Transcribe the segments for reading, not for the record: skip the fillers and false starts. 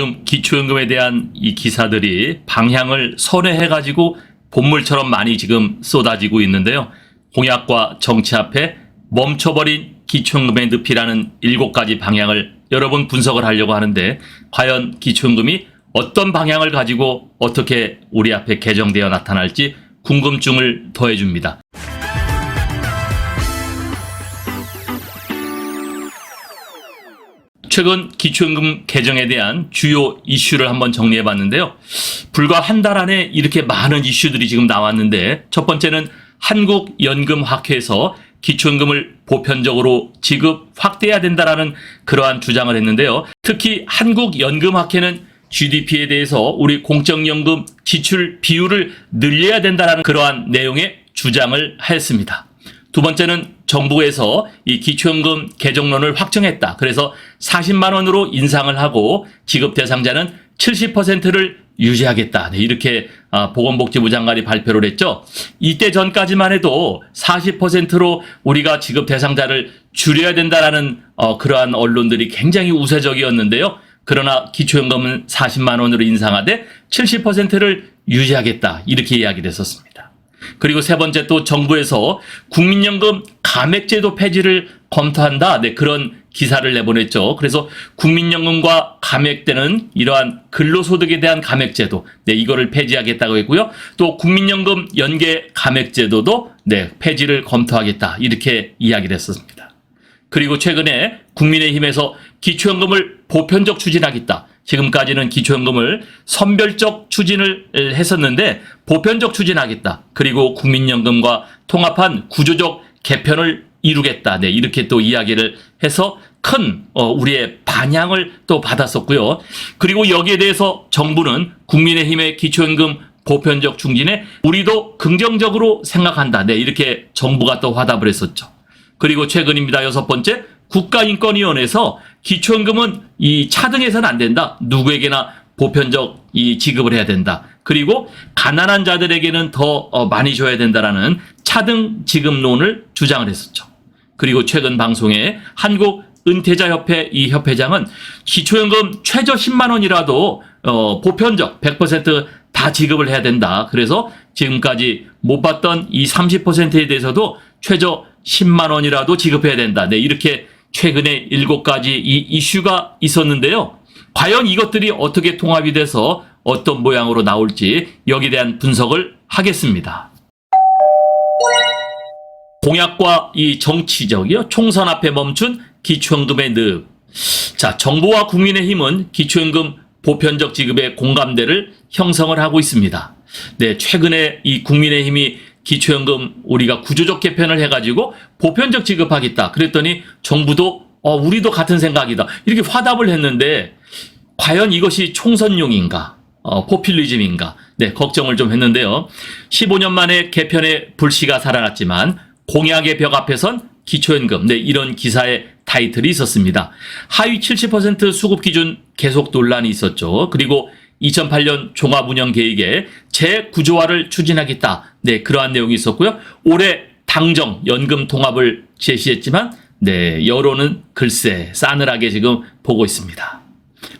지금 기초연금에 대한 이 기사들이 방향을 선회해가지고 본물처럼 많이 지금 쏟아지고 있는데요. 공약과 정치 앞에 멈춰버린 기초연금의 늪이라는 7가지 방향을 여러 번 분석을 하려고 하는데, 과연 기초연금이 어떤 방향을 가지고 어떻게 우리 앞에 개정되어 나타날지 궁금증을 더해줍니다. 최근 기초연금 개정에 대한 주요 이슈를 한번 정리해 봤는데요. 불과 한 달 안에 이렇게 많은 이슈들이 지금 나왔는데, 첫 번째는 한국연금학회에서 기초연금을 보편적으로 지급 확대해야 된다라는 그러한 주장을 했는데요. 특히 한국연금학회는 GDP에 대해서 우리 공적연금 지출 비율을 늘려야 된다라는 그러한 내용의 주장을 했습니다. 두 번째는 정부에서 이 기초연금 개정론을 확정했다. 그래서 40만 원으로 인상을 하고 지급 대상자는 70%를 유지하겠다. 이렇게 보건복지부 장관이 발표를 했죠. 이때 전까지만 해도 40%로 우리가 지급 대상자를 줄여야 된다라는 그러한 언론들이 굉장히 우세적이었는데요. 그러나 기초연금은 40만 원으로 인상하되 70%를 유지하겠다. 이렇게 이야기를 했었습니다. 그리고 세 번째, 또 정부에서 국민연금 감액제도 폐지를 검토한다. 네, 그런 기사를 내보냈죠. 그래서 국민연금과 감액되는 이러한 근로소득에 대한 감액제도, 네, 이거를 폐지하겠다고 했고요. 또 국민연금 연계 감액제도도 네, 폐지를 검토하겠다. 이렇게 이야기를 했었습니다. 그리고 최근에 국민의힘에서 기초연금을 보편적 추진하겠다. 지금까지는 기초연금을 선별적 추진을 했었는데 보편적 추진하겠다. 그리고 국민연금과 통합한 구조적 개편을 이루겠다. 네, 이렇게 또 이야기를 해서 큰 우리의 반향을 또 받았었고요. 그리고 여기에 대해서 정부는 국민의힘의 기초연금 보편적 추진에 우리도 긍정적으로 생각한다. 네, 이렇게 정부가 또 화답을 했었죠. 그리고 최근입니다. 6번째, 국가인권위원회에서 기초연금은 이 차등해서는 안 된다. 누구에게나 보편적 이 지급을 해야 된다. 그리고 가난한 자들에게는 더 많이 줘야 된다라는 차등 지급론을 주장을 했었죠. 그리고 최근 방송에 한국은퇴자협회 이 협회장은 기초연금 최저 10만 원이라도 보편적 100% 다 지급을 해야 된다. 그래서 지금까지 못 받던 이 30%에 대해서도 최저 10만 원이라도 지급해야 된다. 네, 이렇게 최근에 7가지 이 이슈가 있었는데요. 과연 이것들이 어떻게 통합이 돼서 어떤 모양으로 나올지 여기에 대한 분석을 하겠습니다. 공약과 이 정치적이요, 총선 앞에 멈춘 기초연금의 늪. 자, 정부와 국민의힘은 기초연금 보편적 지급의 공감대를 형성을 하고 있습니다. 네, 최근에 이 국민의힘이 기초연금 우리가 구조적 개편을 해가지고 보편적 지급하겠다. 그랬더니 정부도 우리도 같은 생각이다. 이렇게 화답을 했는데 과연 이것이 총선용인가? 포퓰리즘인가? 네, 걱정을 좀 했는데요. 15년 만에 개편의 불씨가 살아났지만 공약의 벽 앞에선 기초연금. 네, 이런 기사의 타이틀이 있었습니다. 하위 70% 수급 기준 계속 논란이 있었죠. 그리고 2008년 종합운영계획에 재구조화를 추진하겠다. 네, 그러한 내용이 있었고요. 올해 당정 연금 통합을 제시했지만 네, 여론은 글쎄 싸늘하게 지금 보고 있습니다.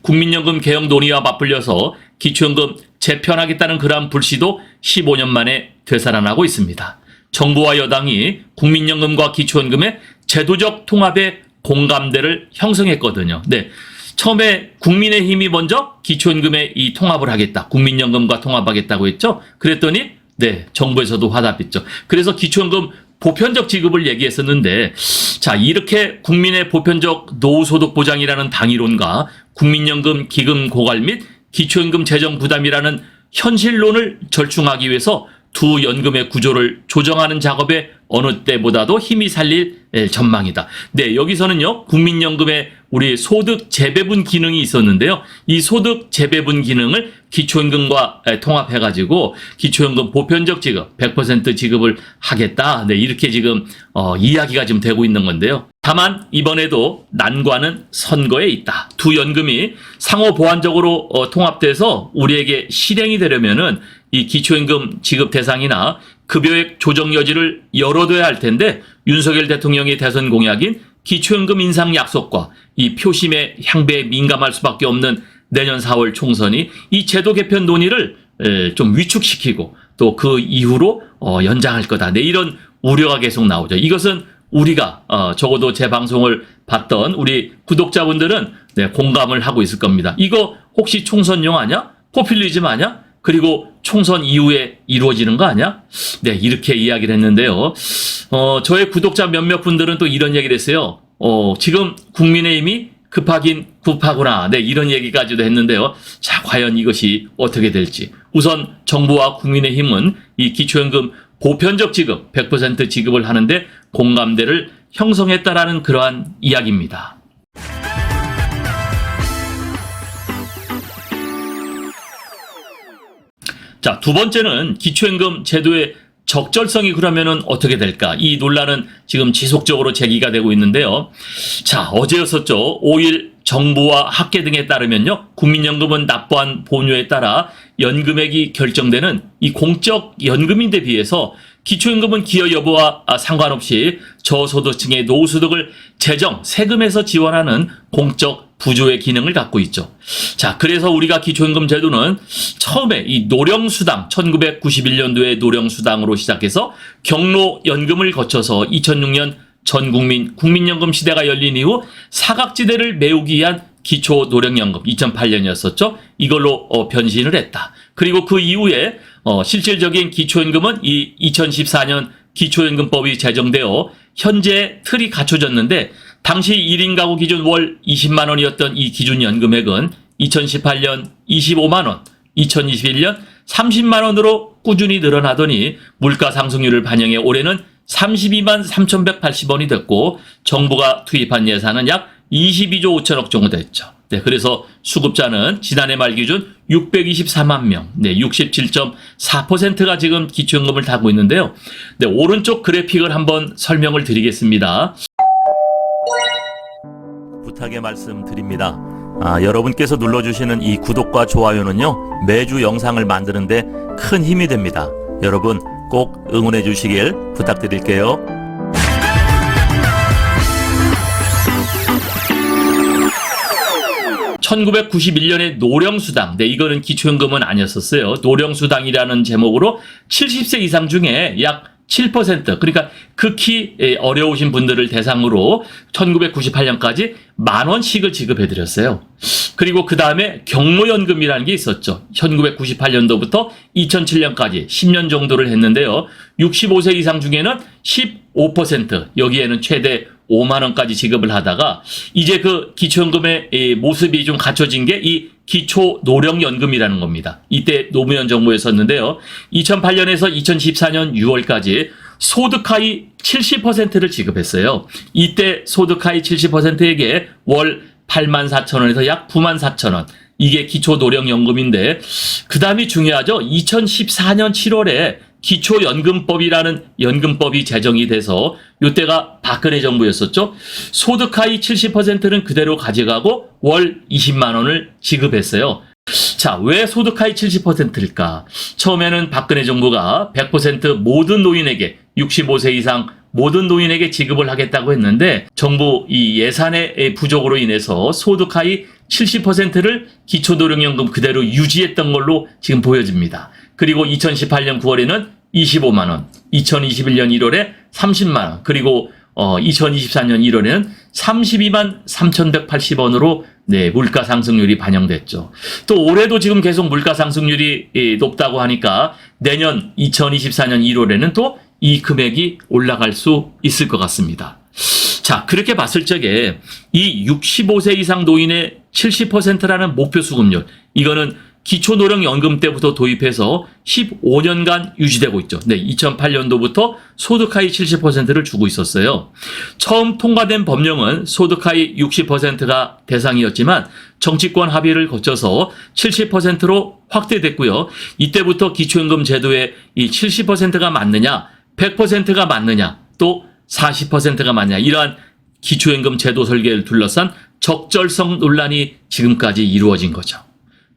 국민연금 개혁 논의와 맞불려서 기초연금 재편하겠다는 그러한 불씨도 15년 만에 되살아나고 있습니다. 정부와 여당이 국민연금과 기초연금의 제도적 통합에 공감대를 형성했거든요. 네. 처음에 국민의힘이 먼저 기초연금에 이 통합을 하겠다. 국민연금과 통합하겠다고 했죠. 그랬더니 네, 정부에서도 화답했죠. 그래서 기초연금 보편적 지급을 얘기했었는데, 자, 이렇게 국민의 보편적 노후소득 보장이라는 당위론과 국민연금 기금 고갈 및 기초연금 재정 부담이라는 현실론을 절충하기 위해서 두 연금의 구조를 조정하는 작업에 어느 때보다도 힘이 살릴 전망이다. 네, 여기서는요, 국민연금의 우리 소득 재배분 기능이 있었는데요. 이 소득 재배분 기능을 기초연금과 통합해가지고 기초연금 보편적 지급, 100% 지급을 하겠다. 네, 이렇게 지금 이야기가 지금 되고 있는 건데요. 다만 이번에도 난관은 선거에 있다. 두 연금이 상호 보완적으로 통합돼서 우리에게 실행이 되려면은 이 기초연금 지급 대상이나 급여액 조정 여지를 열어둬야 할 텐데, 윤석열 대통령의 대선 공약인 기초연금 인상 약속과 이 표심의 향배에 민감할 수밖에 없는 내년 4월 총선이 이 제도 개편 논의를 좀 위축시키고 또 그 이후로 연장할 거다. 네, 이런 우려가 계속 나오죠. 이것은 우리가 적어도 제 방송을 봤던 우리 구독자분들은 네, 공감을 하고 있을 겁니다. 이거 혹시 총선용 아냐? 포퓰리즘 아냐? 그리고 총선 이후에 이루어지는 거 아냐? 네, 이렇게 이야기를 했는데요. 저의 구독자 몇몇 분들은 또 이런 얘기를 했어요. 지금 국민의힘이 급하긴 급하구나. 네, 이런 얘기까지도 했는데요. 자, 과연 이것이 어떻게 될지. 우선 정부와 국민의힘은 이 기초연금 보편적 지급, 100% 지급을 하는데 공감대를 형성했다라는 그러한 이야기입니다. 자, 두 번째는 기초연금 제도의 적절성이 그러면은 어떻게 될까? 이 논란은 지금 지속적으로 제기가 되고 있는데요. 자, 어제였었죠. 5일 정부와 학계 등에 따르면요. 국민연금은 납부한 보료에 따라 연금액이 결정되는 이 공적 연금인데 비해서 기초연금은 기여 여부와 상관없이 저소득층의 노후소득을 재정, 세금에서 지원하는 공적 부조의 기능을 갖고 있죠. 자, 그래서 우리가 기초연금 제도는 처음에 이 노령수당, 1991년도에 노령수당으로 시작해서 경로연금을 거쳐서 2006년 전국민 국민연금 시대가 열린 이후 사각지대를 메우기 위한 기초노령연금 2008년이었었죠. 이걸로 변신을 했다. 그리고 그 이후에 실질적인 기초연금은 이 2014년 기초연금법이 제정되어 현재 틀이 갖춰졌는데 당시 1인 가구 기준 월 20만 원이었던 이 기준연금액은 2018년 25만 원, 2021년 30만 원으로 꾸준히 늘어나더니 물가 상승률을 반영해 올해는 32만 3,180원이 됐고 정부가 투입한 예산은 약 22조 5천억 정도 됐죠. 네, 그래서 수급자는 지난해 말 기준 624만 명, 네, 67.4%가 지금 기초연금을 타고 있는데요. 네, 오른쪽 그래픽을 한번 설명을 드리겠습니다. 부탁의 말씀 드립니다. 여러분께서 눌러주시는 이 구독과 좋아요는요, 매주 영상을 만드는데 큰 힘이 됩니다. 여러분 꼭 응원해 주시길 부탁드릴게요. (1991년에) 노령수당, 네, 이거는 기초연금은 아니었었어요. 노령수당이라는 제목으로 70세 이상 중에 약 7%, 그러니까 극히 어려우신 분들을 대상으로 1998년까지 10,000원씩을 지급해드렸어요. 그리고 그 다음에 경로연금이라는 게 있었죠. 1998년도부터 2007년까지 10년 정도를 했는데요. 65세 이상 중에는 15%, 여기에는 최대 5만 원까지 지급을 하다가 이제 그 기초연금의 모습이 좀 갖춰진 게 이 기초노령연금이라는 겁니다. 이때 노무현 정부였었는데요. 2008년에서 2014년 6월까지 소득하위 70%를 지급했어요. 이때 소득하위 70%에게 월 84,000원에서 약 94,000원. 이게 기초노령연금인데 그 다음이 중요하죠. 2014년 7월에 기초연금법이라는 연금법이 제정이 돼서 이때가 박근혜 정부였었죠. 소득하위 70%는 그대로 가져가고 월 20만 원을 지급했어요. 자, 왜 소득하위 70%일까? 처음에는 박근혜 정부가 100% 모든 노인에게 65세 이상 모든 노인에게 지급을 하겠다고 했는데 정부 이 예산의 부족으로 인해서 소득하위 70%를 기초노령연금 그대로 유지했던 걸로 지금 보여집니다. 그리고 2018년 9월에는 25만 원, 2021년 1월에 30만 원, 그리고 2024년 1월에는 32만 3,180원으로 네, 물가 상승률이 반영됐죠. 또 올해도 지금 계속 물가 상승률이 높다고 하니까 내년 2024년 1월에는 또 이 금액이 올라갈 수 있을 것 같습니다. 자, 그렇게 봤을 적에 이 65세 이상 노인의 70%라는 목표 수급률, 이거는 기초노령연금 때부터 도입해서 15년간 유지되고 있죠. 네, 2008년도부터 소득하위 70%를 주고 있었어요. 처음 통과된 법령은 소득하위 60%가 대상이었지만 정치권 합의를 거쳐서 70%로 확대됐고요. 이때부터 기초연금 제도에 이 70%가 맞느냐, 100%가 맞느냐, 또 40%가 맞느냐, 이러한 기초연금 제도 설계를 둘러싼 적절성 논란이 지금까지 이루어진 거죠.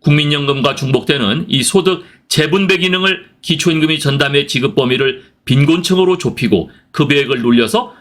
국민연금과 중복되는 이 소득 재분배 기능을 기초연금이 전담해 지급 범위를 빈곤층으로 좁히고 급여액을 놀려서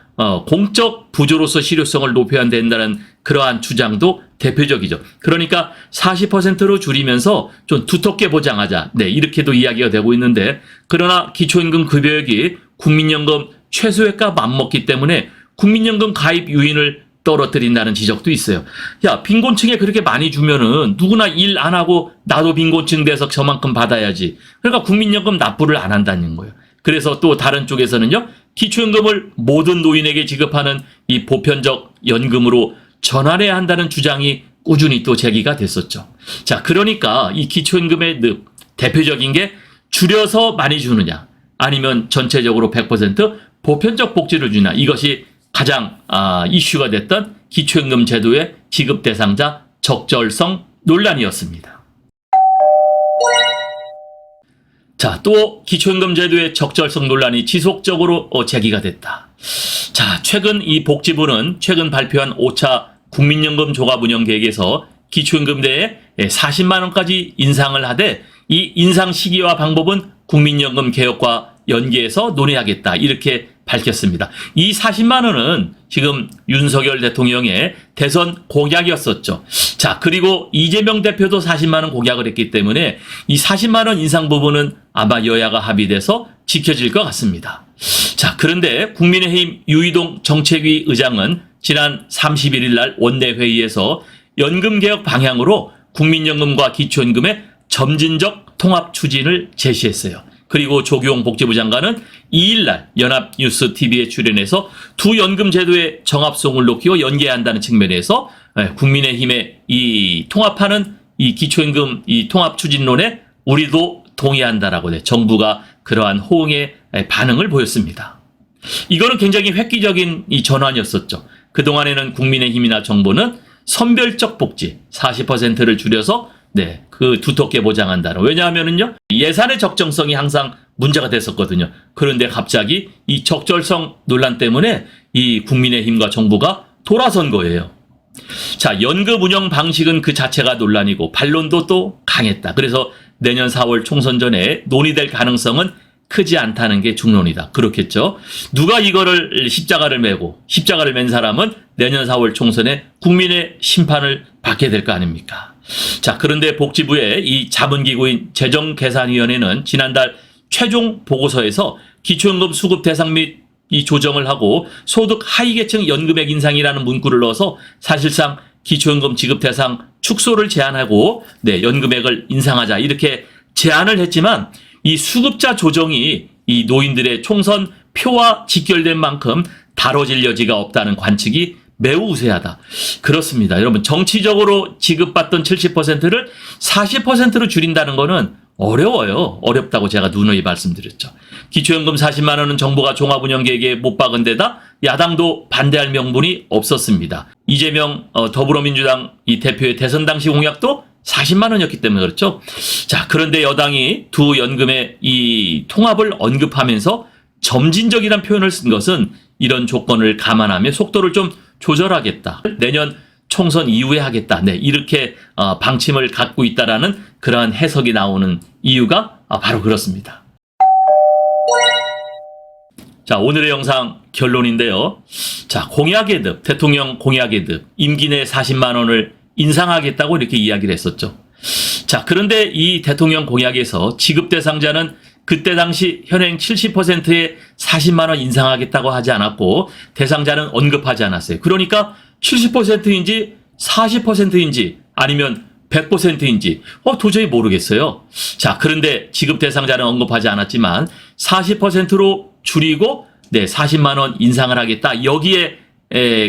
공적 부조로서 실효성을 높여야 된다는 그러한 주장도 대표적이죠. 그러니까 40%로 줄이면서 좀 두텁게 보장하자. 네, 이렇게도 이야기가 되고 있는데, 그러나 기초임금 급여액이 국민연금 최소액과 맞먹기 때문에 국민연금 가입 유인을 떨어뜨린다는 지적도 있어요. 야, 빈곤층에 그렇게 많이 주면은 누구나 일 안 하고 나도 빈곤층 돼서 저만큼 받아야지. 그러니까 국민연금 납부를 안 한다는 거예요. 그래서 또 다른 쪽에서는요, 기초연금을 모든 노인에게 지급하는 이 보편적 연금으로 전환해야 한다는 주장이 꾸준히 또 제기가 됐었죠. 자, 그러니까 이 기초연금의 늪, 대표적인 게 줄여서 많이 주느냐, 아니면 전체적으로 100% 보편적 복지를 주냐, 이것이 가장 이슈가 됐던 기초연금 제도의 지급 대상자 적절성 논란이었습니다. 자, 또 기초임금 제도의 적절성 논란이 지속적으로 제기가 됐다. 자, 최근 이 복지부는 최근 발표한 5차 국민연금 종합운영계획에서 기초임금대에 40만 원까지 인상을 하되, 이 인상 시기와 방법은 국민연금 개혁과 연계해서 논의하겠다, 이렇게 밝혔습니다. 이 40만 원은 지금 윤석열 대통령의 대선 공약이었었죠. 자, 그리고 이재명 대표도 40만 원 공약을 했기 때문에 이 40만 원 인상 부분은 아마 여야가 합의돼서 지켜질 것 같습니다. 자, 그런데 국민의힘 유이동 정책위 의장은 지난 31일 날 원내회의에서 연금개혁 방향으로 국민연금과 기초연금의 점진적 통합 추진을 제시했어요. 그리고 조규용 복지부 장관은 2일날 연합뉴스TV에 출연해서 두 연금 제도의 정합성을 높이고 연계한다는 측면에서 국민의힘의 이 통합하는 이 기초임금 이 통합 추진론에 우리도 동의한다라고 정부가 그러한 호응의 반응을 보였습니다. 이거는 굉장히 획기적인 이 전환이었었죠. 그동안에는 국민의힘이나 정부는 선별적 복지 40%를 줄여서 그 두텁게 보장한다는. 왜냐하면은요, 예산의 적정성이 항상 문제가 됐었거든요. 그런데 갑자기 이 적절성 논란 때문에 이 국민의힘과 정부가 돌아선 거예요. 자, 연금 운영 방식은 그 자체가 논란이고 반론도 또 강했다. 그래서 내년 4월 총선 전에 논의될 가능성은 크지 않다는 게 중론이다. 그렇겠죠. 누가 이거를 십자가를 맨 사람은 내년 4월 총선에 국민의 심판을 받게 될 거 아닙니까? 자, 그런데 복지부의 이 자문기구인 재정계산위원회는 지난달 최종 보고서에서 기초연금 수급 대상 및 이 조정을 하고 소득 하위계층 연금액 인상이라는 문구를 넣어서 사실상 기초연금 지급 대상 축소를 제한하고 연금액을 인상하자, 이렇게 제안을 했지만 이 수급자 조정이 이 노인들의 총선 표와 직결된 만큼 다뤄질 여지가 없다는 관측이 매우 우세하다. 그렇습니다. 여러분, 정치적으로 지급받던 70%를 40%로 줄인다는 거는 어려워요. 어렵다고 제가 누누이 말씀드렸죠. 기초연금 40만 원은 정부가 종합운영계획에 못 박은 데다 야당도 반대할 명분이 없었습니다. 이재명 더불어민주당 이 대표의 대선 당시 공약도 40만 원이었기 때문에 그렇죠. 자, 그런데 여당이 두 연금의 이 통합을 언급하면서 점진적이란 표현을 쓴 것은 이런 조건을 감안하며 속도를 좀 조절하겠다, 내년 총선 이후에 하겠다, 이렇게 방침을 갖고 있다라는 그러한 해석이 나오는 이유가 바로 그렇습니다. 자, 오늘의 영상 결론인데요. 자, 공약의 늪, 대통령 공약의 늪, 임기 내 40만 원을 인상하겠다고 이렇게 이야기를 했었죠. 자, 그런데 이 대통령 공약에서 지급 대상자는 그때 당시 현행 70%의 40만 원 인상하겠다고 하지 않았고 대상자는 언급하지 않았어요. 그러니까 70%인지 40%인지 아니면 100%인지 도저히 모르겠어요. 자, 그런데 지급 대상자는 언급하지 않았지만 40%로 줄이고 40만 원 인상을 하겠다. 여기에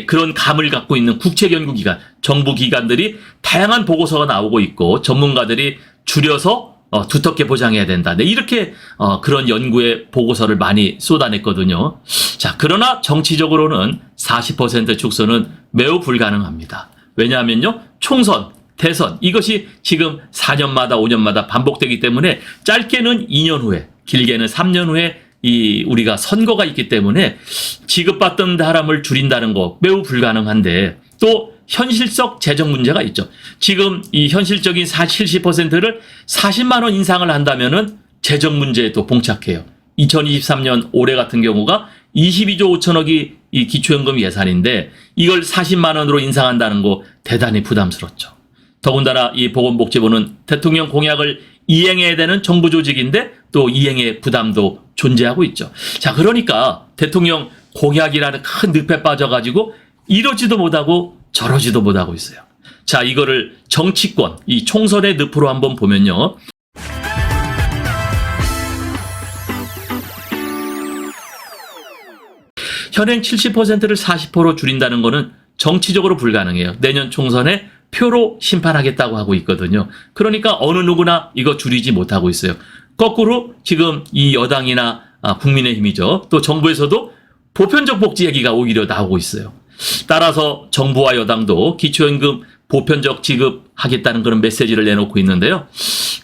그런 감을 갖고 있는 국책연구기관, 정부 기관들이 다양한 보고서가 나오고 있고 전문가들이 줄여서 두텁게 보장해야 된다. 이렇게 그런 연구의 보고서를 많이 쏟아냈거든요. 자, 그러나 정치적으로는 40% 축소는 매우 불가능합니다. 왜냐하면요, 총선, 대선 이것이 지금 4년마다 5년마다 반복되기 때문에 짧게는 2년 후에, 길게는 3년 후에 우리가 선거가 있기 때문에 지급받던 사람을 줄인다는 거 매우 불가능한데, 또 현실적 재정 문제가 있죠. 지금 이 현실적인 70%를 40만 원 인상을 한다면은 재정 문제에 또 봉착해요. 2023년 올해 같은 경우가 22조 5천억이 이 기초연금 예산인데 이걸 40만 원으로 인상한다는 거 대단히 부담스럽죠. 더군다나 이 보건복지부는 대통령 공약을 이행해야 되는 정부 조직인데 또 이행의 부담도 존재하고 있죠. 자, 그러니까 대통령 공약이라는 큰 늪에 빠져가지고 이러지도 못하고 저러지도 못하고 있어요. 자, 이거를 정치권, 이 총선의 늪으로 한번 보면요. 현행 70%를 40%로 줄인다는 거는 정치적으로 불가능해요. 내년 총선에 표로 심판하겠다고 하고 있거든요. 그러니까 어느 누구나 이거 줄이지 못하고 있어요. 거꾸로 지금 이 여당이나 국민의힘이죠. 또 정부에서도 보편적 복지 얘기가 오히려 나오고 있어요. 따라서 정부와 여당도 기초연금 보편적 지급하겠다는 그런 메시지를 내놓고 있는데요.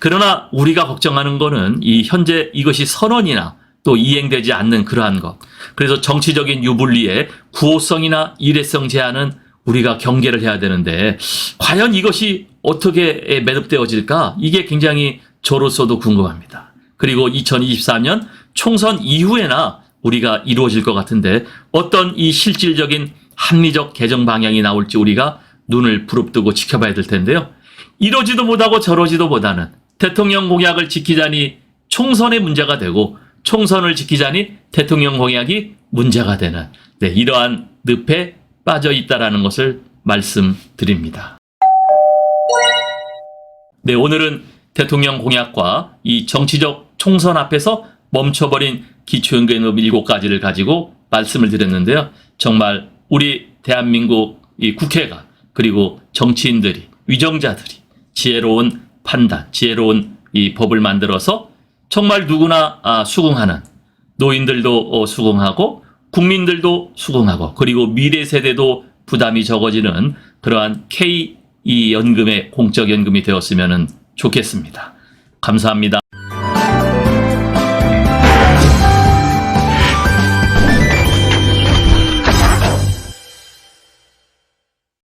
그러나 우리가 걱정하는 거는 이 현재 이것이 선언이나 또 이행되지 않는 그러한 것. 그래서 정치적인 유불리에 구호성이나 일회성 제한은 우리가 경계를 해야 되는데 과연 이것이 어떻게 매듭되어질까? 이게 굉장히 저로서도 궁금합니다. 그리고 2024년 총선 이후에나 우리가 이루어질 것 같은데 어떤 이 실질적인 합리적 개정 방향이 나올지 우리가 눈을 부릅뜨고 지켜봐야 될 텐데요. 이러지도 못하고 저러지도 못하는 대통령 공약을 지키자니 총선의 문제가 되고 총선을 지키자니 대통령 공약이 문제가 되는 이러한 늪에 빠져 있다라는 것을 말씀드립니다. 네, 오늘은 대통령 공약과 이 정치적 총선 앞에서 멈춰버린 기초연금 7가지를 가지고 말씀을 드렸는데요. 정말 우리 대한민국 이 국회가 그리고 정치인들이 위정자들이 지혜로운 판단, 지혜로운 이 법을 만들어서 정말 누구나 수긍하는 노인들도 수긍하고 국민들도 수긍하고 그리고 미래 세대도 부담이 적어지는 그러한 K 이 연금의 공적 연금이 되었으면 좋겠습니다. 감사합니다.